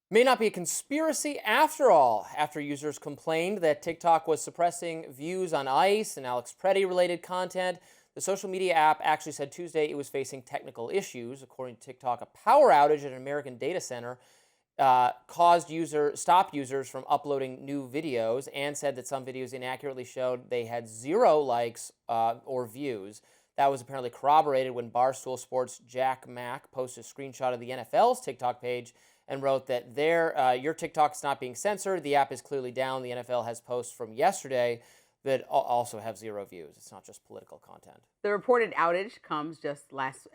May not be a conspiracy after all, after users complained that TikTok was suppressing views on ICE and Alex Preddy related content. The social media app actually said Tuesday it was facing technical issues. According to TikTok, a power outage at an American data center stopped users from uploading new videos, and said that some videos inaccurately showed they had 0 likes or views. That was apparently corroborated when Barstool Sports' Jack Mack posted a screenshot of the NFL's TikTok page and wrote that your TikTok's not being censored. The app is clearly down. The NFL has posts from yesterday that also have 0 views. It's not just political content. The reported outage comes just last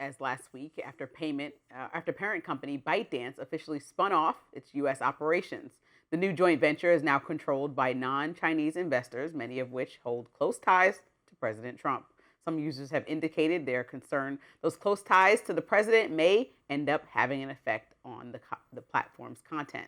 week after parent company ByteDance officially spun off its U.S. operations. The new joint venture is now controlled by non-Chinese investors, many of which hold close ties to President Trump. Some users have indicated their concern those close ties to the president may end up having an effect on the platform's content.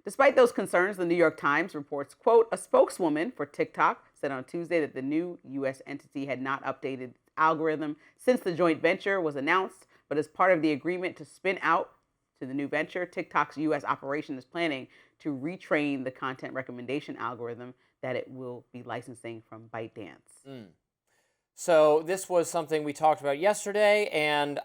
Despite those concerns, the New York Times reports, quote, a spokeswoman for TikTok said on Tuesday that the new U.S. entity had not updated its algorithm since the joint venture was announced, but as part of the agreement to spin out to the new venture, TikTok's U.S. operation is planning to retrain the content recommendation algorithm that it will be licensing from ByteDance. So this was something we talked about yesterday, and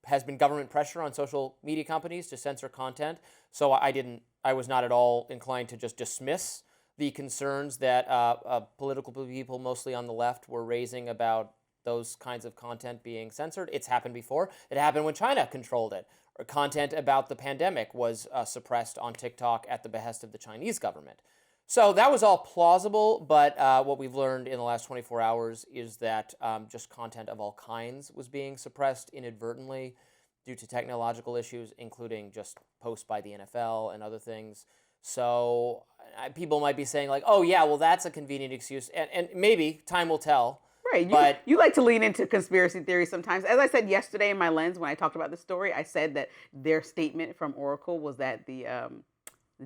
has been government pressure on social media companies to censor content. So I was not at all inclined to just dismiss the concerns that political people, mostly on the left, were raising about those kinds of content being censored. It's happened before. It happened when China controlled it. Or content about the pandemic was suppressed on TikTok at the behest of the Chinese government. So that was all plausible, but what we've learned in the last 24 hours is that just content of all kinds was being suppressed inadvertently due to technological issues, including just posts by the NFL and other things. So people might be saying like, oh yeah, well that's a convenient excuse, and maybe time will tell. Right. But you like to lean into conspiracy theories sometimes. As I said yesterday in my lens when I talked about the story, I said that their statement from Oracle was that the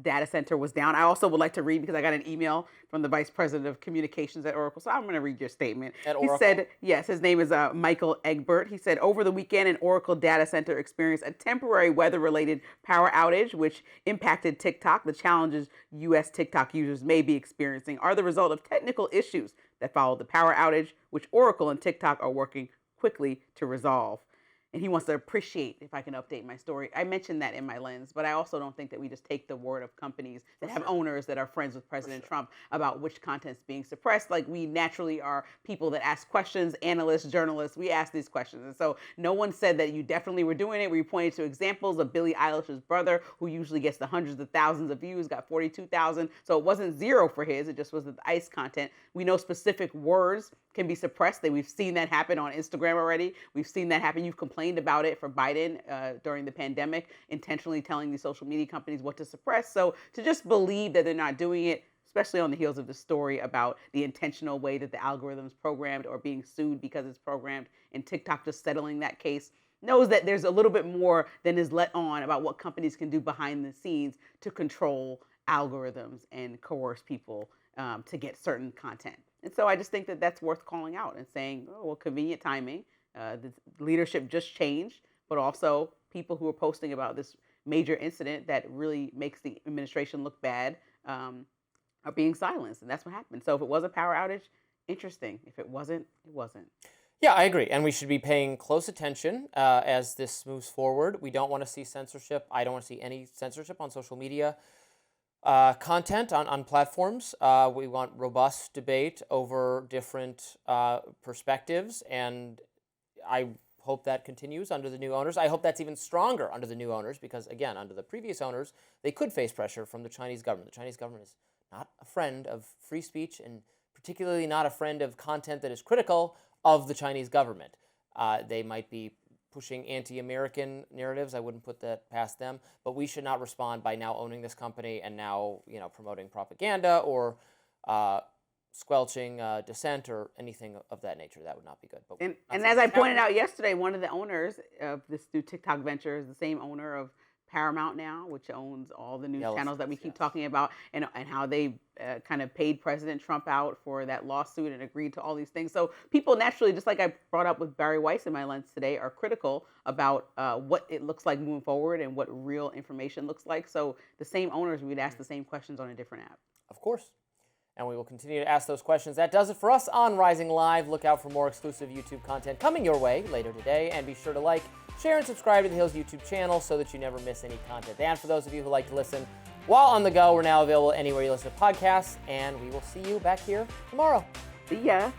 data center was down. I also would like to read because I got an email from the vice president of communications at Oracle. So I'm going to read your statement. At He Oracle? said, yes, his name is Michael Egbert. He said, over the weekend, an Oracle data center experienced a temporary weather-related power outage, which impacted TikTok. The challenges U.S. TikTok users may be experiencing are the result of technical issues that followed the power outage, which Oracle and TikTok are working quickly to resolve. And he wants to appreciate if I can update my story. I mentioned that in my lens, but I also don't think that we just take the word of companies that have owners that are friends with President Trump about which content's being suppressed. Like, we naturally are people that ask questions, analysts, journalists, we ask these questions. And so no one said that you definitely were doing it. We pointed to examples of Billie Eilish's brother, who usually gets the hundreds of thousands of views, got 42,000. So it wasn't 0 for his, it just was the ICE content. We know specific words can be suppressed. That we've seen that happen on Instagram already. We've seen that happen. You've complained about it for Biden during the pandemic, intentionally telling these social media companies what to suppress. So to just believe that they're not doing it, especially on the heels of the story about the intentional way that the algorithm's programmed or being sued because it's programmed, and TikTok just settling that case, knows that there's a little bit more than is let on about what companies can do behind the scenes to control algorithms and coerce people to get certain content. And so I just think that that's worth calling out and saying, oh, well, convenient timing. The leadership just changed, but also people who are posting about this major incident that really makes the administration look bad are being silenced. And that's what happened. So if it was a power outage, interesting. If it wasn't, it wasn't. yeah, I agree. And we should be paying close attention as this moves forward. We don't want to see censorship. I don't want to see any censorship on social media content on platforms. We want robust debate over different perspectives, and I hope that continues under the new owners. I hope that's even stronger under the new owners because, again, under the previous owners, they could face pressure from the Chinese government. The Chinese government is not a friend of free speech, and particularly not a friend of content that is critical of the Chinese government. They might be pushing anti-American narratives. I wouldn't put that past them, but we should not respond by now owning this company and now, promoting propaganda or squelching dissent or anything of that nature. That would not be good. But And as I pointed out yesterday, one of the owners of this new TikTok venture is the same owner of Paramount now, which owns all the news Yellow channels that we States, keep yes. talking about, and how they kind of paid President Trump out for that lawsuit and agreed to all these things. So people naturally, just like I brought up with Barry Weiss in my lens today, are critical about what it looks like moving forward and what real information looks like. So the same owners, we'd ask the same questions on a different app. Of course. And we will continue to ask those questions. That does it for us on Rising Live. Look out for more exclusive YouTube content coming your way later today. And be sure to like, share, and subscribe to the Hill's YouTube channel so that you never miss any content. And for those of you who like to listen while on the go, we're now available anywhere you listen to podcasts. And we will see you back here tomorrow. See ya.